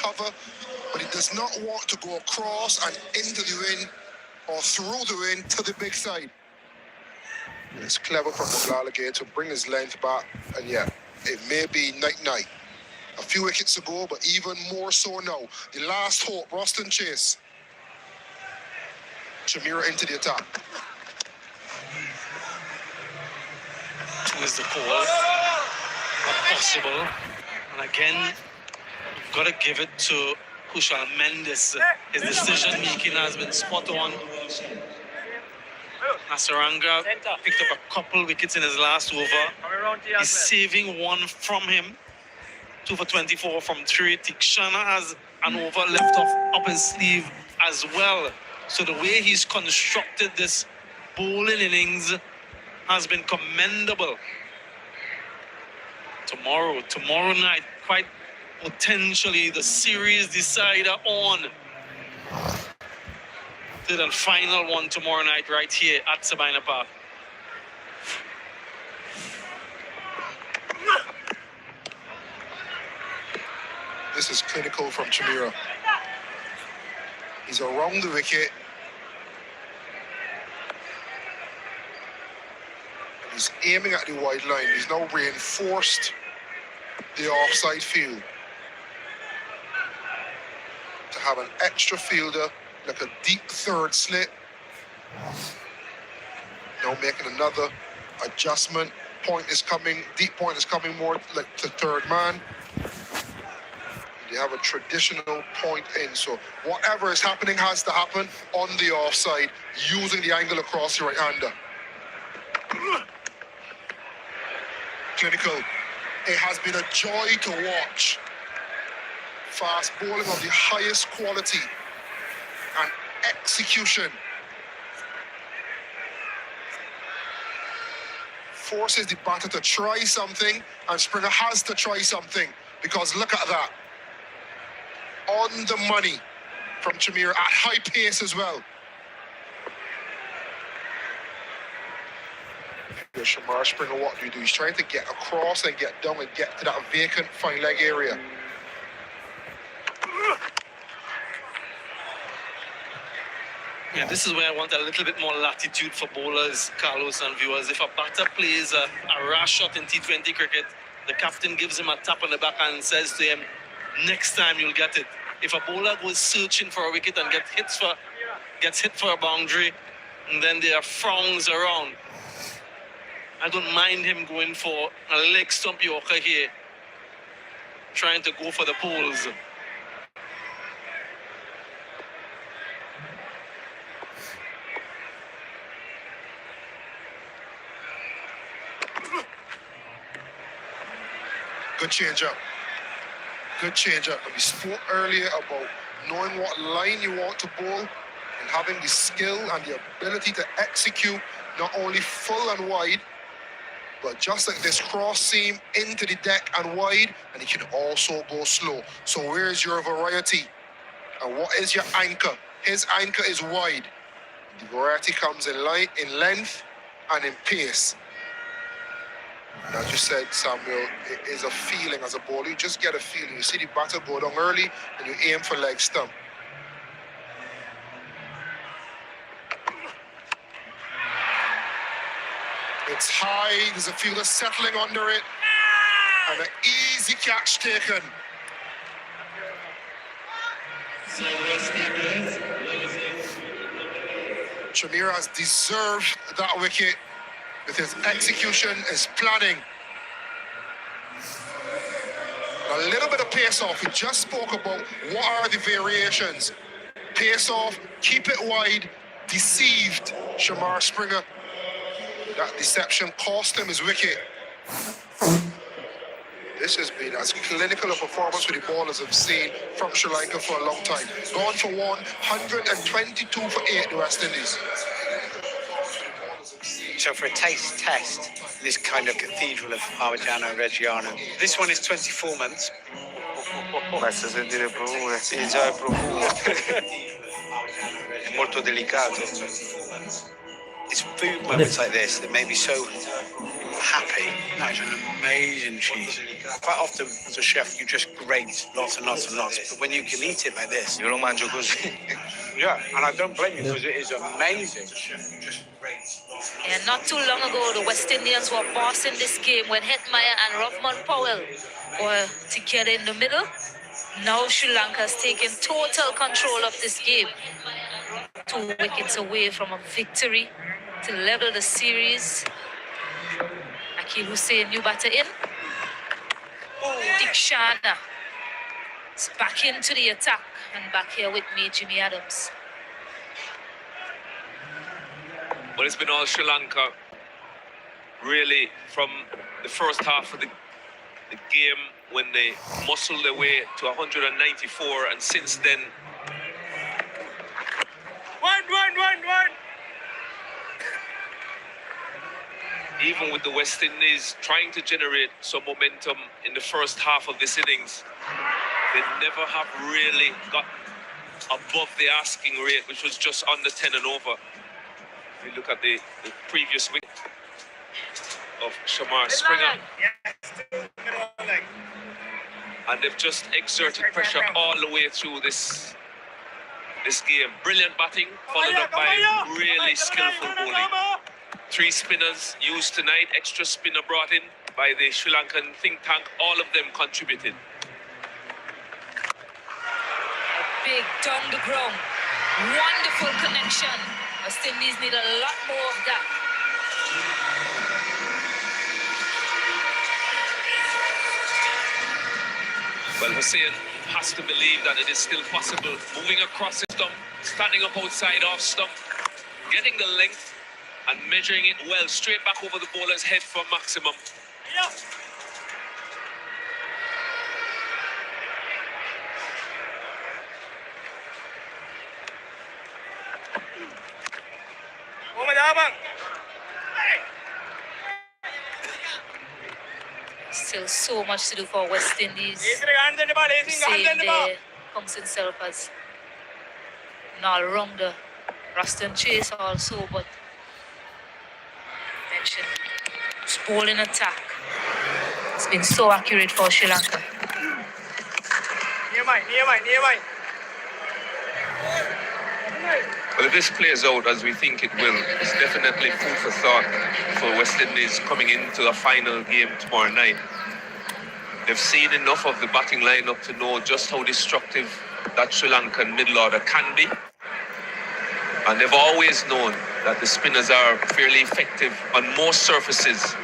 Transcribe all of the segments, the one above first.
cover, but he does not want to go across and into the ring or through the ring to the big side. It's clever from McGall again to bring his length back, and yeah, it may be night-night. A few wickets ago, but even more so now. The last hope, Roston Chase. Shamira into the attack. Two is the call. Not possible. And again, you've got to give it to Kushal Mendes. His decision-making has been spot on. Nasaranga picked up a couple wickets in his last over. He's saving one from him. 2 for 24 from 3. Tikshana has an over left off up his sleeve as well. So the way he's constructed this bowling innings has been commendable. Tomorrow night, quite potentially the series decider on. Third and final one tomorrow night right here at Sabina Park. This is clinical from Chamira. He's around the wicket. He's aiming at the wide line. He's now reinforced the offside field to have an extra fielder, like a deep third slit. Now making another adjustment. Point is coming, deep point is coming more like the third man. They have a traditional point in, so whatever is happening has to happen on the offside using the angle across the right-hander. Clinical. It has been a joy to watch. Fast bowling of the highest quality and execution. Forces the batter to try something, and Springer has to try something, because look at that. On the money from Chamira at high pace as well. Shamar Springer, what do? He's trying to get across and get down and get to that vacant fine leg area. Yeah, this is where I want a little bit more latitude for bowlers, Carlos and viewers. If a batter plays a rash shot in T20 cricket, the captain gives him a tap on the back and says to him, next time you'll get it. If a bowler goes searching for a wicket and gets hit for a boundary, and then there are frowns around, I don't mind him going for a leg stump Yorker here, trying to go for the poles. Good change-up. Good change-up. We spoke earlier about knowing what line you want to bowl and having the skill and the ability to execute not only full and wide, but just like this cross seam into the deck and wide, and he can also go slow. So where's your variety? And what is your anchor? His anchor is wide. The variety comes in length and in pace. And as you said, Samuel, it is a feeling as a bowler. You just get a feeling. You see the batter go down early and you aim for leg stump. It's high. There's a fielder settling under it. And an easy catch taken. Chamira has deserved that wicket with his execution, his planning. A little bit of pace off. We just spoke about what are the variations. Pace off, keep it wide, deceived Shamar Springer. That deception cost him his wicket. This has been as clinical a performance with the ballers I've seen from Sri Lanka for a long time. Gone for 122 for 8, the West Indies. So for a taste test, this kind of cathedral of Parmigiano Reggiano. This one is 24 months. Basta sentire profumo, sì, già è profumo. È molto delicato. It's food moments like this that make me so happy. That is an amazing cheese. Quite often, as a chef, you just grate lots and lots and lots. But when you can eat it like this, Io lo mangio così. yeah, and I don't blame you because it is amazing. And not too long ago, the West Indians were bossing this game when Hetmeyer and Rovman Powell were together in the middle. Now Sri Lanka has taken total control of this game. 2 wickets away from a victory to level the series. Akil Hussain, new batter in. Dikshana is back into the attack, and back here with me, Jimmy Adams. Well, it's been all Sri Lanka, really, from the first half of the game when they muscled their way to 194, and since then... One! Even with the West Indies trying to generate some momentum in the first half of this innings, they never have really got above the asking rate, which was just under 10 and over. If you look at the previous wicket of Shamar Springer. And they've just exerted pressure all the way through this game. Brilliant batting, followed up by really skillful bowling. 3 spinners used tonight, extra spinner brought in by the Sri Lankan think tank. All of them contributed. Big down the ground. Wonderful connection. West Indies need a lot more of that. Well, Hussain has to believe that it is still possible. Moving across the stump, standing up outside off stump, getting the length and measuring it well, straight back over the bowler's head for maximum. Still so much to do for West Indies. Hussain there comes himself as an all-rounder. Ruston Chase also, but mentioned his bowling attack. It's been so accurate for Sri Lanka. Nearby. Well, if this plays out as we think it will, it's definitely food for thought for West Indies coming into a final game tomorrow night. They've seen enough of the batting lineup to know just how destructive that Sri Lankan middle order can be. And they've always known that the spinners are fairly effective on most surfaces.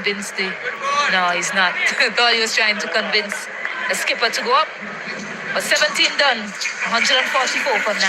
convince the... No, he's not. Thought he was trying to convince the skipper to go up. But 17 done. 144 for 9.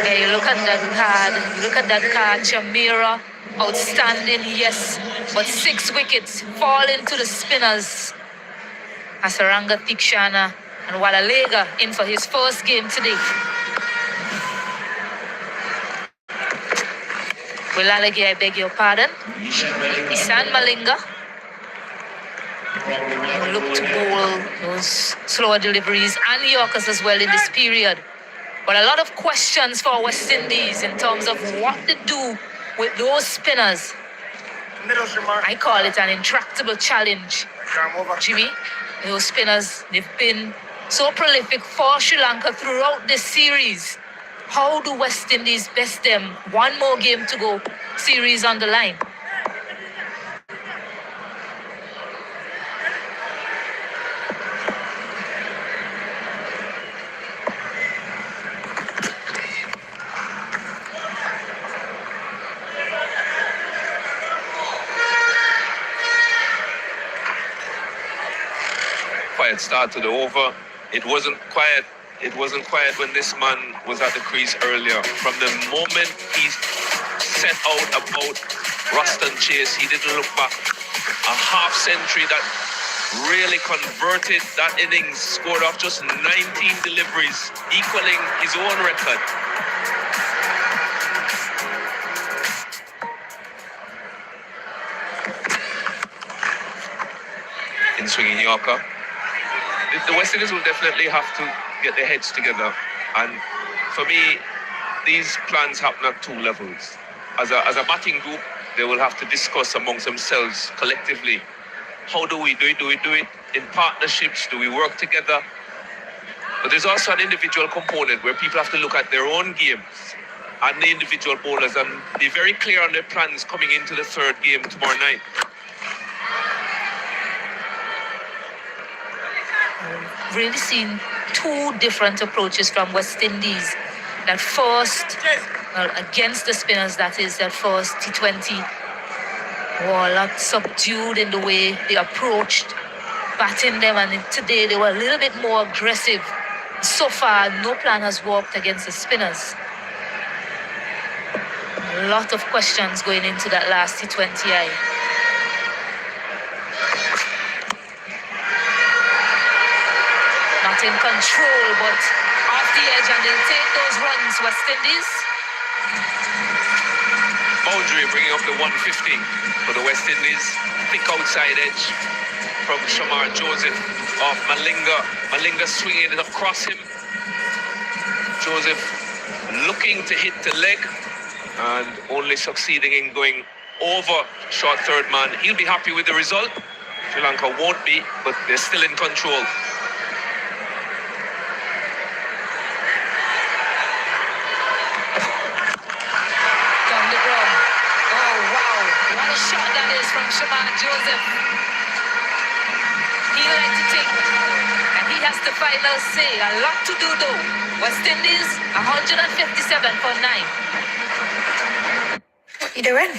Hey, look at that card. Look at that card. Chamira, outstanding, yes. But 6 wickets fall into the spinners. Hasaranga Tikshana and Walalega in for his first game today. Wilalagi, I beg your pardon. Isan Malinga. Look to bowl those slower deliveries and Yorkers as well in this period. But a lot of questions for West Indies in terms of what to do with those spinners. I call it an intractable challenge. Jimmy, those spinners, they've been so prolific for Sri Lanka throughout this series. How do West Indies best them? One more game to go, series on the line. Quiet start to the over. It wasn't quiet. It wasn't quiet when this man was at the crease earlier. From the moment he set out about Ruston Chase, he didn't look back. A half century that really converted that innings, scored off just 19 deliveries, equaling his own record. In swinging Yorker. The West Indies will definitely have to get their heads together. And for me, these plans happen at 2 levels. As a batting group, they will have to discuss amongst themselves collectively. How do we do it? Do we do it in partnerships? Do we work together? But there's also an individual component where people have to look at their own games and the individual bowlers and be very clear on their plans coming into the 3rd game tomorrow night. Really seen 2 different approaches from West Indies. That first, well, against the spinners, that is, that first T20, were a lot subdued in the way they approached batting them, and today they were a little bit more aggressive. So far, no plan has worked against the spinners. A lot of questions going into that last T20I. Not in control, but off the edge, and they'll take those runs, West Indies. Boundary bringing up the 150 for the West Indies. Thick outside edge from Shamar Joseph off Malinga. Malinga swinging it across him. Joseph looking to hit the leg and only succeeding in going over short 3rd man. He'll be happy with the result. Sri Lanka won't be, but they're still in control. Shot that is from Shaman Joseph. He likes to take, and he has the final say. A lot to do though. West Indies 157 for 9. What are you doing?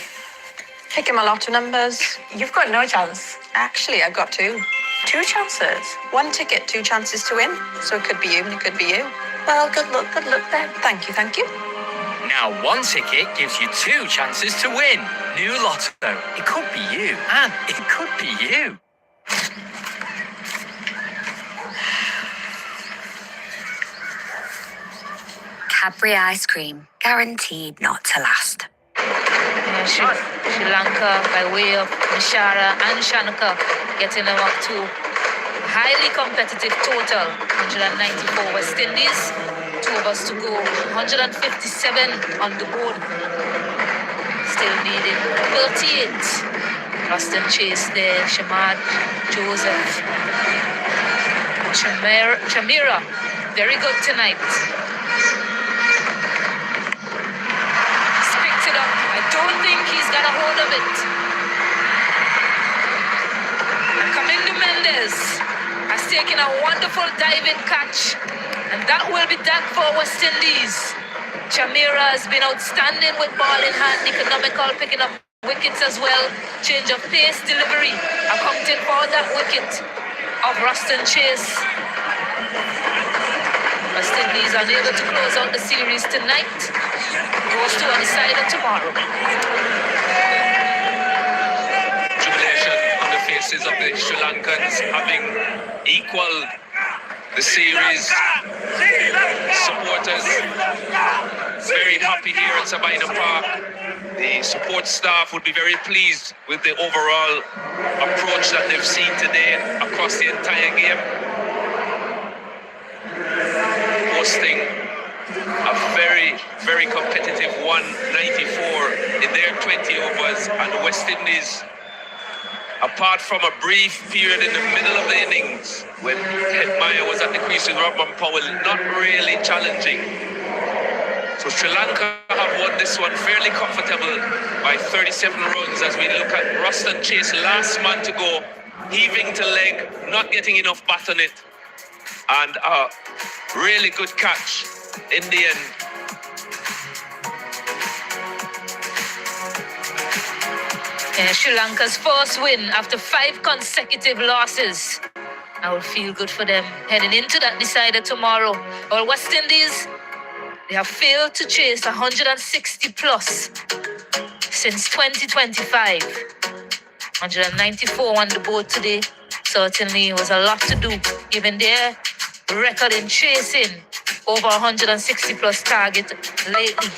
Picking my lotto numbers. You've got no chance. Actually, I've got 2. 2 chances. 1 ticket, 2 chances to win. So it could be you and it could be you. Well, good luck then. Thank you. Now 1 ticket gives you 2 chances to win. New Lotto. It could be you, and it could be you. Cadbury ice cream, guaranteed not to last. Sri Lanka, by way of Nishara and Shanaka, getting them up to highly competitive total, 194 West Indies. 2 of us to go, 157 on the board. still needing 38. Ruston Chase there, Shamad, Joseph, Chamira, very good tonight. He's picked it up. I don't think he's got a hold of it. And Kamindu Mendes has taken a wonderful diving catch, and that will be that for West Indies. Chamira has been outstanding with ball in hand, economical, picking up wickets as well. Change of pace, delivery, accounting for that wicket of Ruston Chase. West Indies unable to close out the series tonight. Goes to a decider tomorrow. Jubilation on the faces of the Sri Lankans, having equaled the series. Supporters very happy here at Sabina Park. The support staff would be very pleased with the overall approach that they've seen today across the entire game. Hosting a very, very competitive 194 in their 20 overs, and the West Indies, apart from a brief period in the middle of the innings when Hetmyer was at the crease with Rovman Powell, not really challenging. So Sri Lanka have won this one fairly comfortable by 37 runs as we look at Ruston Chase, last man to go, heaving to leg, not getting enough bat on it, and a really good catch in the end. Yeah, Sri Lanka's first win after 5 consecutive losses. I will feel good for them heading into that decider tomorrow. Well, West Indies, they have failed to chase 160 plus since 2025. 194 on the board today. Certainly was a lot to do given their record in chasing over 160 plus target lately.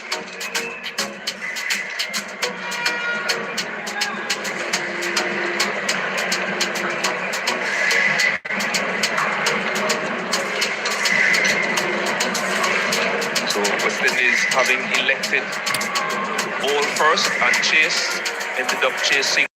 West Indies having elected ball first, and Chase ended up chasing